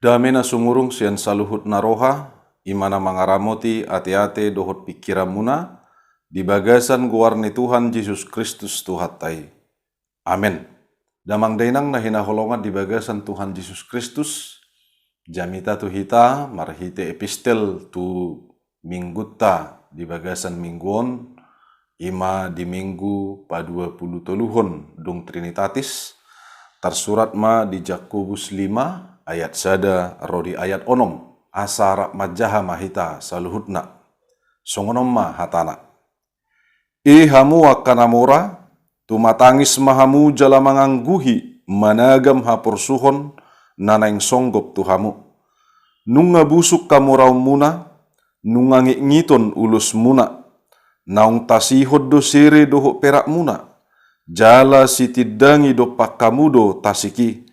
Damena sumurung sian saluhut naroha, imana mangaramoti ate-ate dohot pikiramuna, di bagasan guarni Tuhan Yesus Kristus Tuhatai. Amin. Damang dainang na hinaholongan di bagasan Tuhan Yesus Kristus, jamita tu hita marhite epistel tu minggutta di bagasan mingguon, ima di minggu pa 20 toluhon dung Trinitatis, tersurat ma di Jakobus 5 ayat sada rodi ayat onom, asara majaha mahita saluhutna, songonom ma hatana. Hamu akanamora, tumatangis mahamu jalamangangguhi, managam hapursuhon, nanaing songgop tuhamu. Nunga busuk kamuraw muna, nunga ngiton ulus muna, naung tasihod do sire doho perak muna, jala sitidangi do pakamudo tasiki,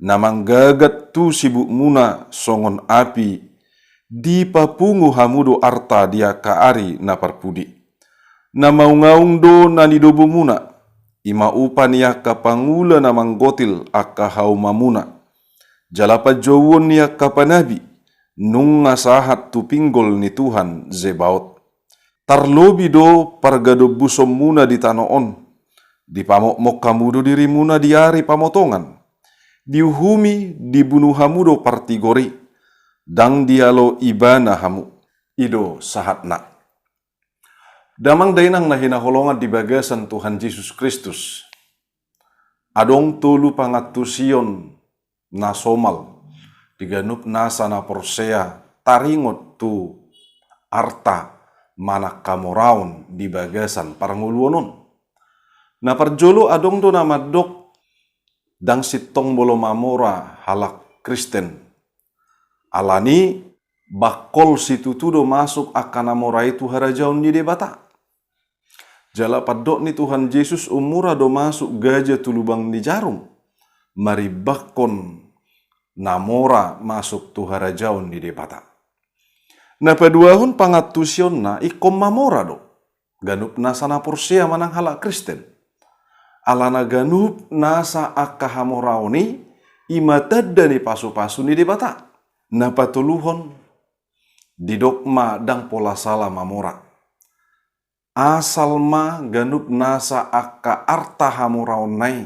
namang gagat tu sibuk muna songon api, di papungu hamudo arta dia kaari na parpudi. Na maungaung do nanidobo muna, ima upan ya kapangula na manggotil aka haumamuna, jalapa jowon ya kapanabi, nung sahat tu pinggol ni Tuhan Zebaot. Tarlobi do pargado busom muna di tanoon, di pamokmok kamudo diri muna diari pamotongan, diuhumi dibunuh hamudo partigori, dang dialo ibana hamu, ido sahatna. Damang dainang na hinaholongan di bagasan Tuhan Yesus Kristus, adong tulu pangatusion na somal, diganup nasa na porsea, taringot tu arta manak kamoraon di bagasan paranguluonon. Na parjolo adong do na madok, dang sitong bolo mamora halak Kristen. Alani bakol situtudo masuk akanamora itu harajaon di debata. Jala padok ni Tuhan Yesus umura do masuk gajah tulubang di jarum. Mari bakon namora masuk tu harajaon di debata. Na paduahon pangatusion na ikom mamora do. Ganup nasa na porsia manang halak Kristen. Alana ganup nasa akahamoraoni imatadda ni pasu-pasu ni debata. Na patuluhon didokma dang pola sala mamora. Asal ma ganup nasa aka arta hamoraon nai,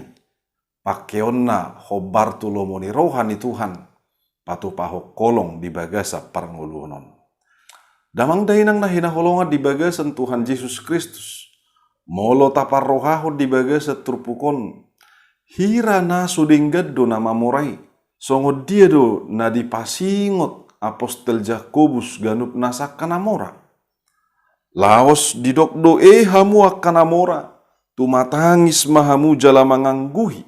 pakeonna hobar tulomoni rohani Tuhan, patu pahok kolong di bagasa paranguluonon. Damang dainang na hinaholongan di bagasan Tuhan Yesus Kristus, molo tapar rohaho di bagasa turpukon, hira na sudinggad do na mamorai, songod dia do na dipasingot apostel Jakobus ganup nasa kanamora. Laos didokdo hamu akanamora, tumatangis mahamu jalamangangguhi,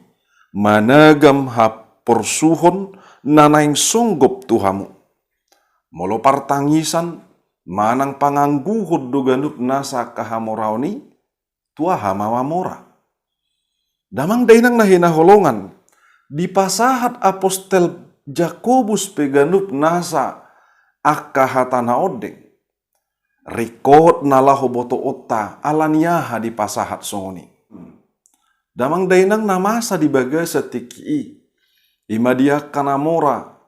managam haporsuhon nanaing songgop tuhamu. Molo partangisan, manang pangangguhod do ganup nasa kahamoraoni, tua hamawamora. Damang dainang na hinaholongan, di pasahat apostel Jakobus peganup nasa akahatana odeng, rikot nalaho boto otta alaniaha di pasahat songoni. Damang dainang namasa di bagasa tiki, ima dia kanamora,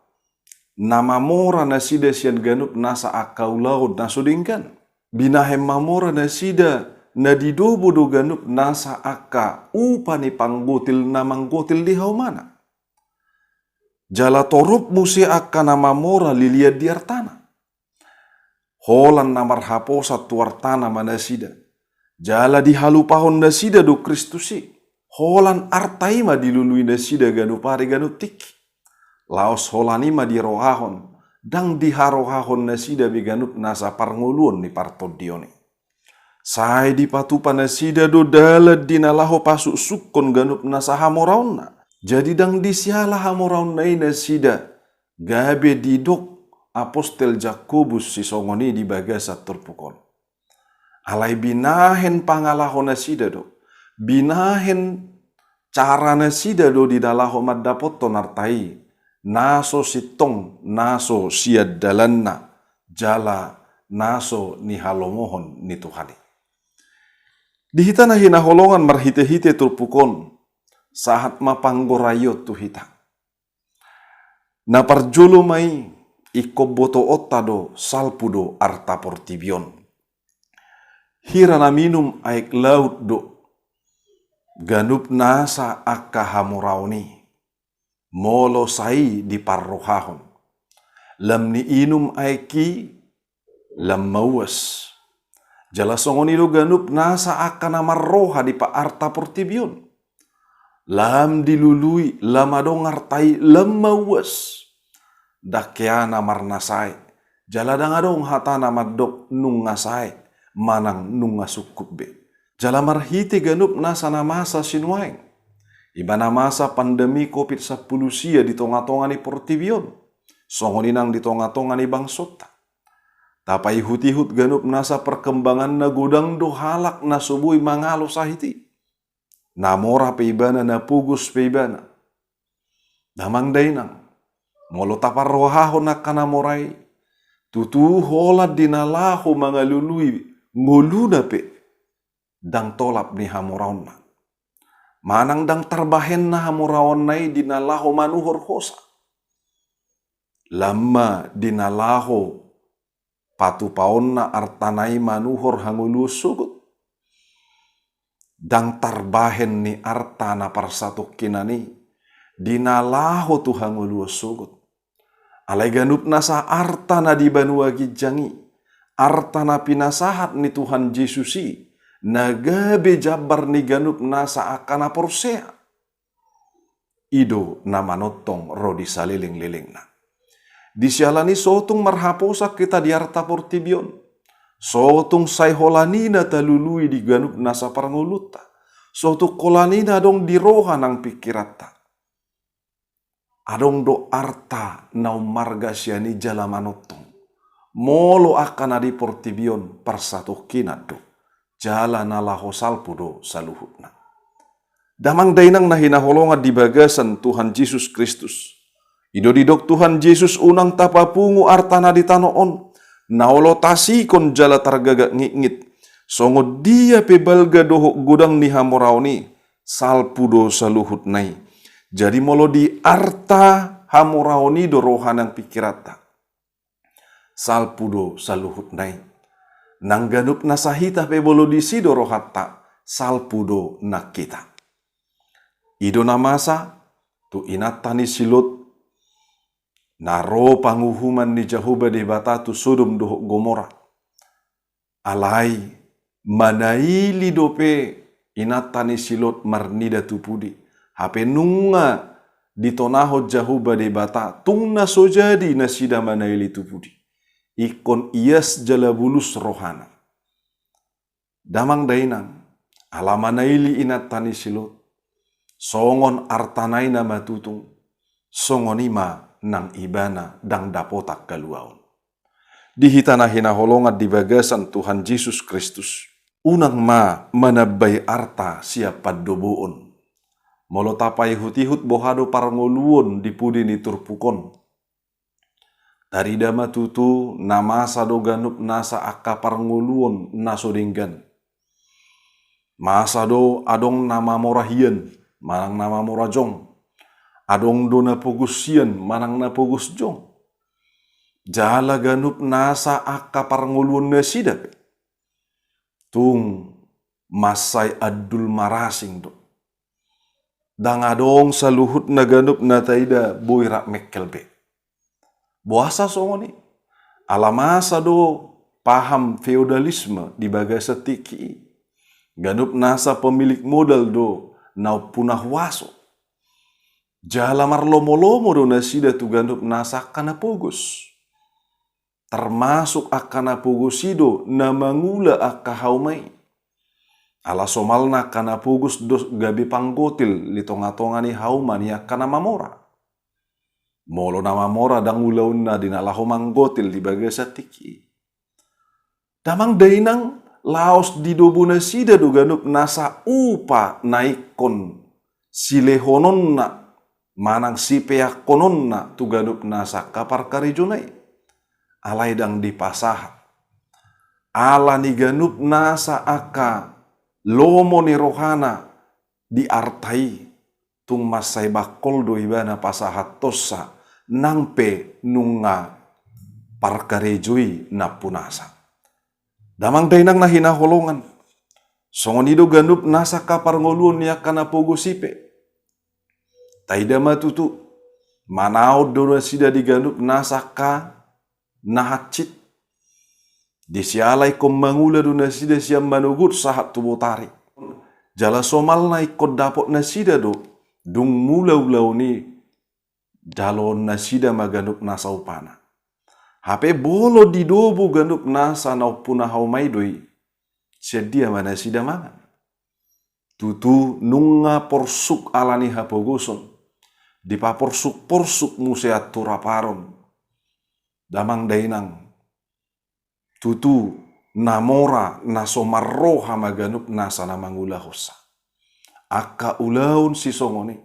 nama mora nasida sian ganup nasa akau laut nasudingkan. Binahem mamora nasida na didobo do ganup nasa aka upani panggotil namang gotil di haumana. Jala torup musi akka nama mora liliad di artana. Holan namar haposa tuartana manasida. Jala di halupahon nasida do Kristusi. Holan artaima dilului nasida ganupari ganutik. Laos holanima di rohahon. Dang di harohahon nasida biganup nasa parnguluon ni partodione. Sai di patupa nasida do dalad dinalaho pasuk sukon ganup nasa hamoraonna. Jadi dang disiala hamoraonna nasida. Gabe didok apostel Jakobus si songoni di bagasa terpukul. Alai binahen pangalahon nasida do. Binahen cara nasida do di dalaho madapot tonartai. Naso sitong, naso siad dalanna, jala naso ni halomohon ni Tuhani. Dihita na hinaholongan marhite-hite terpukon. Sahat mapanggorayo tu hita. Na parjolo mai ikoboto otado salpudo arta portibion. Hira na minum aik laut do ganup nasa akka hamurauni. Molo sai di parrohahon. Lam ni inum aiki lam mauas. Jala songoni do ganup nasa akka na marroha di pa arta portibion. Lam dilului lam adong artai lam mauas. Dakyana marnasai. Jala dangadong hatana madok nungasai. Manang nungasukup be. Jala marhiti ganup nasa na masa sinuaing. Iba na masa pandemi COVID-10 sia di tonga-tonga ni portibion. Songoninang di tonga-tonga ni bangsota. Tapai hut-hut ganup nasa perkembangan na gudang do halak na subuhi mangalo sahiti. Namora peibana na pugus peibana. Damang dainang. Molo taparrohaho na kanamoray. Tutu holat dinalaho mga lului nguluna pe. Dang tolap ni hamuraon na. Manang dang tarbahen na hamuraon na'y dinalaho manuhor hosa. Lama dinalaho patupaon na artanay manuhor hangulusugot. Dang tarbahen ni arta na parsatok kinani. Dinalaho tu hangulusugot. Alay ganup na sa arta na di banua gijangi. Arta na pinasahat ni Tuhan Yesusi. Nagabe jabar ni ganup na sa akana porsea. Ido na manotong rodi saliling-liling na. Disialani sotong marhaposak kita di arta portibion. Sotong sayholanina talului di ganup na sa paranguluta. Sotong kolanina dong diroha ng pikirata. Adong do arta na umarga siya ni jala manotong. Molo akan di portibion parsato kinado. Jala na laho salpudo saluhut na. Damang dainang na hinaholongan di bagasan Tuhan Yesus Kristus. Idodidok Tuhan Yesus unang tapapungu arta na di tanoon. Naolotasi kon jala targaga ngit-ngit. Songo dia pebalga doho gudang ni hamorao ni. Salpudo saluhut nai. Jadi molo di arta hamorao ni dorohan ang pikirata. Salpudo saluhut nai. Nangganup na sahita pebolo di sidoro hatta. Salpudo na kita. Ido na masa. Tu inatani silot. Naro panguhuman ni Jehovah di batatu Sodom dohok Gomora. Alai manaili dope inatani silot marnida tupudi. Hape nunga ditonaho Jehovah di bata tungna sojadi nasida manaili tupudi. Ikon ias jalabulus rohana. Damang dainang alamanaili inatani silot. Songon artanay na matutung. Songonima nang ibana dang dapotak kaluaon. Dihita na hinaholongan di bagasan Tuhan Yesus Kristus. Unang manabay arta siya paddoboon. Molo tapay hutihut bohado parangoluon di pudi ni turpukon. Tarida matutu namasa do ganup nasa akka parangoluon nasodinggan. Masa do adong nama morahian manang nama morajong. Adong do na pugusian manang na pugus jong. Jala ganup nasa akka paranguluan na sidap. Tung masay adul marasing do. Dangadong sa luhut na ganup na taida boyra mekkelbe. Buasa songoni. Alamasa do paham feudalisme di bagasa tiki. Ganup nasa pemilik modal do na punah waso. Jala marlomo-lomo do nasida tu ganup nasa kana pugus. Termasuk akana pugusido na mangula akka haumay. Ala somalna kana pugus dos gabi panggotil li tonga-tonga ni hauman ni akana mamora. Molo na mamora dang ulaun na dinalaho manggotil di bagasa tiki. Damang dainang laos di dobu nasida do ganup nasa upa naikon silehonon na. Manang sipeak konon na tuganup nasa kapar karijonay. Alay dang dipasahat. Ala ni ganup nasa aka lomo ni rohana di artai. Tung masay bakol do ibana pasahat tosa nangpe nunga parkarejui na punasa. Damang dainang na hinaholongan. Songonido ganup nasa kapar ngolun niya kana pogo sipe. Taida matutu. Manaod do na sida diganup nasa ka nahacit. Disialay kong mangula do na sida siyang manugut sahat tubotari. Jala somal na ikot dapot na sida do. Dung mulaw-law ni dalon na sida maganup nasa upana. Hape bolo di dobo ganup nasa na upuna haumay doy. Sedia mana sida mangan. Tutu nunga porsuk alani hapogoson. Di pa porsuk museat turaparon. Damang dainang. Tutu namora nasomarroha maganup nasa namangula hosa. Aka ulaun si songoni.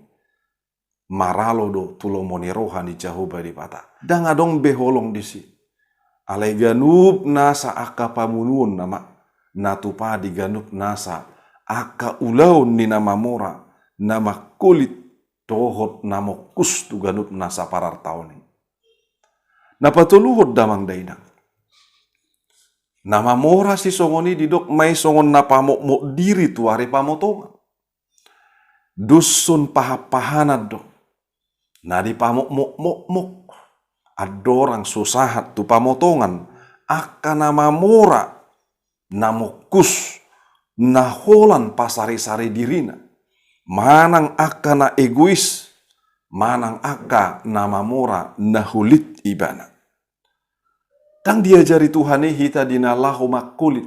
Maralo do tulomoni roha ni Jehovah di pata. Dang adong beholong disi. Alay ganup nasa aka pamunun nama. Natupa di ganup nasa aka ulaun ni nama mora. Nama kulit tohot namo kustu ganup nasa parar taoni. Napatuluhod damang dainang. Nama mora si songoni didok may songon napamok diri tuari pamotongan. Dusun pahapahanad do. Nadi pamok adorang susahat tu pamotongan. Aka nama mora namokus naholan pasari-sari dirina. Manang aka na egois. Manang aka nama mora nahulit ibana. Tang diajari Tuhan hita dinalahu makulit.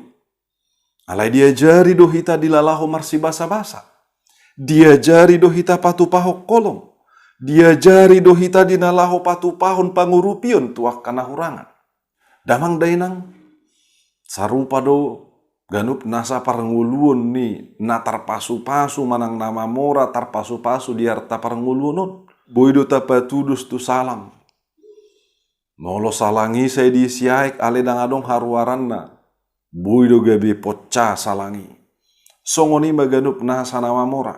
Alay diajari do hita dilalaho marsi basa-basa. Diajari do hita patupahok kolong. Diajari do hita dinalaho patupahon pangurupion tuak kanahurangan. Damang dainang sarupa do ganup nasa paranguluon ni natar pasu-pasu manang nama mora tar pasu-pasu di harta paranguluon. Boydo tapatudus tu salam. Nolo salangi saya disiaik ale dangadong haruaranna. Boydo gabi poca salangi. Songoni maganup nasa nama mora.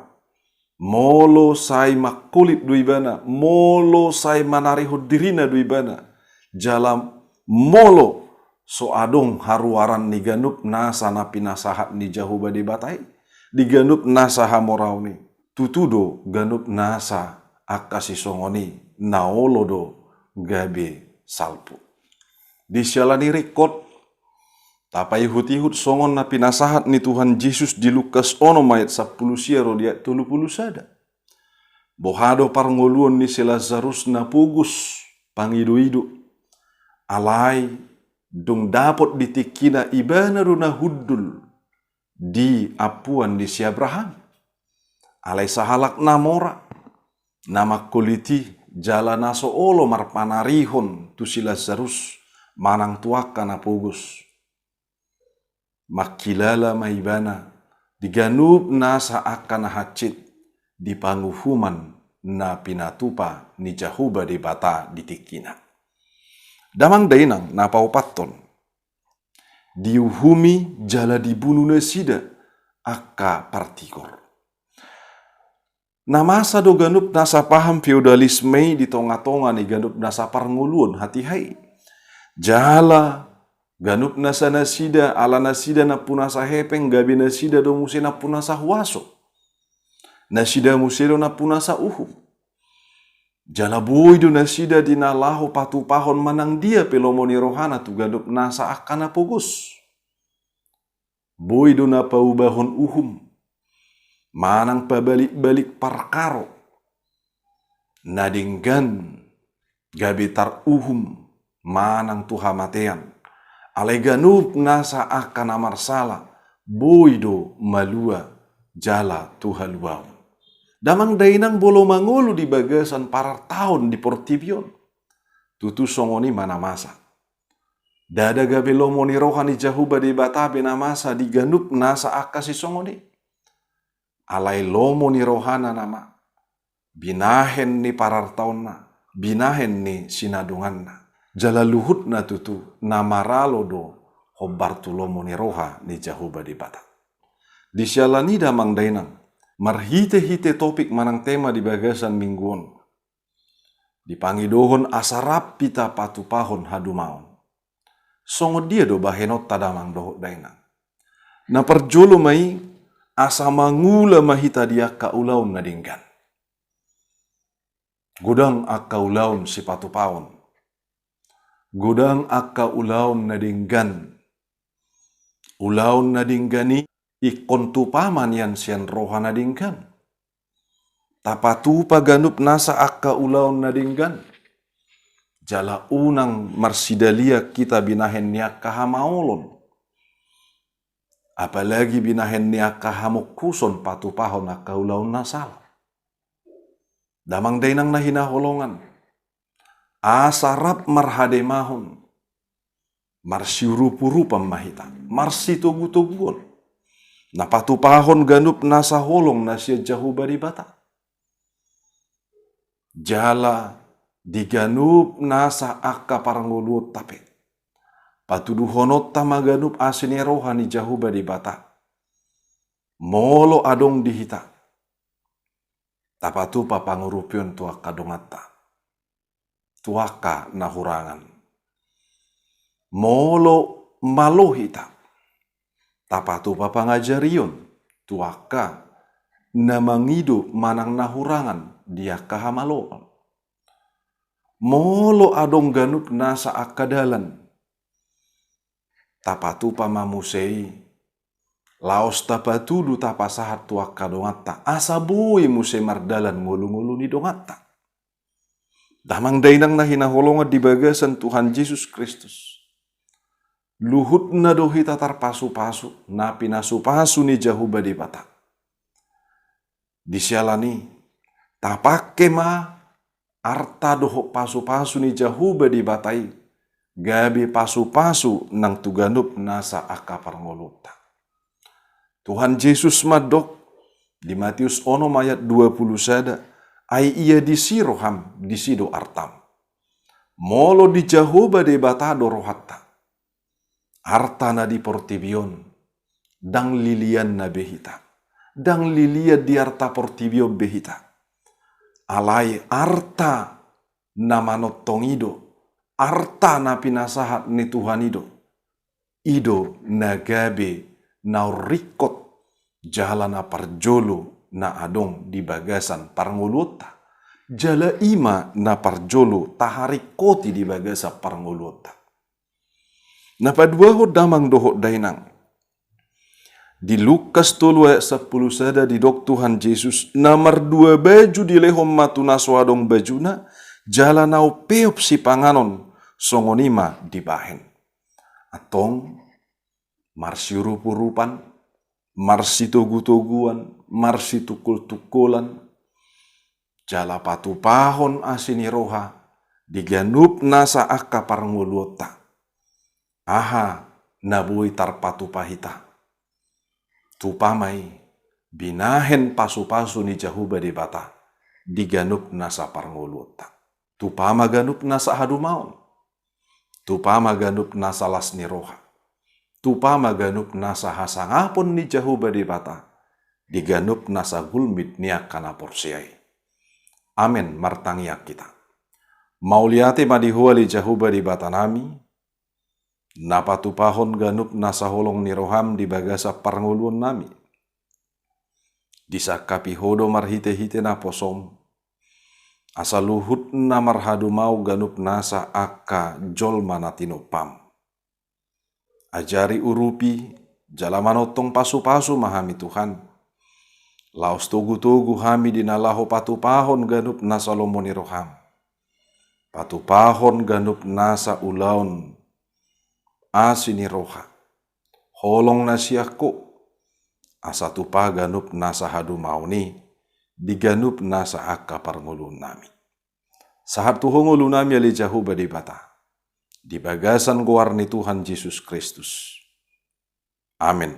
Molo say makulit duibana. Molo say manarihod dirina duibana. Jalam molo so adong haruaran ni ganup nasa na pinasahat ni Jehovah di batai. Di ganup nasa hamorau ni. Tutudo ganup nasa akasi songoni. Naolo do gabi salpu. Di sialani rekod. Tapai hut-hut songon na pinasahat ni Tuhan Yesus di Lukas 1 ayat 10 siaro di ayat 30 sada. Bohado parngoluon ni si Lazarus na pugus pangido-ido. Alay dong dapot ditikina ibana runa huddul di apuan di si Abraham. Alay sahalak namora nama kuliti jala naso olo marpanarihon tu si Lazarus manang tuaka na pugus. Makilala maibana diganup nasa akan hacit di panguhuman na pinatupa ni Jehovah di bata ditikina. Damang dainang napaupaton diuhumi jala dibunuh na sida aka partikor. Namasa do ganup nasa paham feudalisme di tonga-tonga ni ganup nasa parnguluon hati-hai. Jala ganup nasa nasida ala nasida na punasa hepeng gabi nasida do muse na punasa huaso. Nasida muse do na punasa uhum. Jala boy do nasida dinalaho patupahon manang dia pelomoni rohana tu ganup nasa akana pugus. Boy do na paubahon uhum. Manang pabalik-balik parkaro. Nadinggan gabi tar uhum manang tuhamatean. Alay ganup nasa akan amarsala, boydo malua jala tuhaluaw. Damang dainang bolo mangulu di bagasan parar tahun di Portibion. Tutu songoni mana masa. Dada gabe lomoni rohani Jehovah di batabe na masa di ganup nasa akasi songoni. Alay lomoni rohana nama. Binahen ni parar tahun na. Binahen ni sinadungan na. Jala luhut na tutu namaralo do hobartulomo ni roha ni Jehovah di bata. Di sialani damang dainang marhite-hite topik manang tema di bagasan mingguon. Dipangidohon asarap pita patupahon hadumaon. Songo dia do bahenot tadamang dohot dainang. Na perjolo mai asa mangula mahita dia kaulaun nadinggan. Gudang akka ulaun si patupahon. Gudang akka ulaun nadinggan. Ulaun nadinggani ikon tupaman yan sian roha nadinggan. Tapatu paganup nasa akka ulaun nadinggan. Jala unang marsidalia kita binahen niya kahamaulon. Apalagi binahen niya kahamukuson patupahon akka ulaun nasala. Damang dainang nahinaholongan. Asarap marhademahon. Marsiurupu-rupam mahita. Marsitugu-tuguon. Napatupahon ganup nasa holong na siya jahu baribata. Jala diganup nasa akka paranguluot tapet. Patuduhonot tamaganup asini rohani jahu baribata. Molo adong dihita. Tapatu papangurupion tuaka dongata. Tuaka nahurangan. Molo malohita. Tapatu papangajarion. Tuaka namangido manang nahurangan. Dia kahamaloon. Molo adong ganup nasa akadalan. Tapatu pamamusei. Laos tapatudu tapasahat tuaka dongata. Asabui muse mardalan ngulu-ngulu ni dongata. Damang dainang nahinaholongan di bagasan Tuhan Yesus Kristus. Luhut na dohita tarpasu-pasu. Na pinasu-pasu ni jahu badibata. Disialani. Tapake ma arta doho pasu-pasu ni jahu badibatai. Gabi pasu-pasu nang tuganup nasa akapar ngoluta. Tuhan Yesus madok di Matius 6 ayat 20 sada. Ai ia disiroham disido artam. Molo di jahu badibata dorohatta. Arta na di portibion. Dang lilian na behita. Dang lilia di arta portibio behita. Alai arta na manotong ido. Arta na pinasahat ni Tuhan ido. Ido na gabe na rikot jalan na parjolo na adong di bagasan paranguluta. Jala ima na parjolo taharikoti di bagasan paranguluta. Napadua ho damang doho dainang. Di Lukas 3 ayat 10 sada di dok Tuhan Yesus. Namar 2 baju di lehom matuna swadong bajuna. Jala nau peop si panganon songonima dibahen. Atong marsiurupu-rupan, marsitugu-tuguan, marsitukul-tukulan. Jala patupahon asini roha. Diganup nasa akka paranguluota. Aha nabui tarpatupahita. Tupamai binahen pasu-pasu ni jahu badibata. Diganup nasa paranguluota. Tupama ganup nasa hadumaon. Tupama ganup nasa lasni roha. Tupama ganup nasa hasangapon ni jahu badibata. Diganup nasa gulmit niak kana porsiai. Amen martangiak kita. Mauliate madihuali jahu badibata nami. Napatupahon ganup nasa holong ni roham di bagasa paranguluan nami. Disakapi hodo marhite-hite na posom. Asaluhut na marhadu mau ganup nasa akka jol manatinopam. Ajari urupi jalamanotong pasu-pasu mahami Tuhan. Laos tugu-tugu hami dinalaho patupahon ganup nasa lomoni roham. Patupahon ganup nasa ulaon asini roha. Holong nasiako. Asa tupa ganup nasa hadu mauni. Diganup nasa akka parngulun nami. Sahat tuhong ulu nami ali jahu badibata. Di bagasan guar ni Tuhan Yesus Kristus. Amin.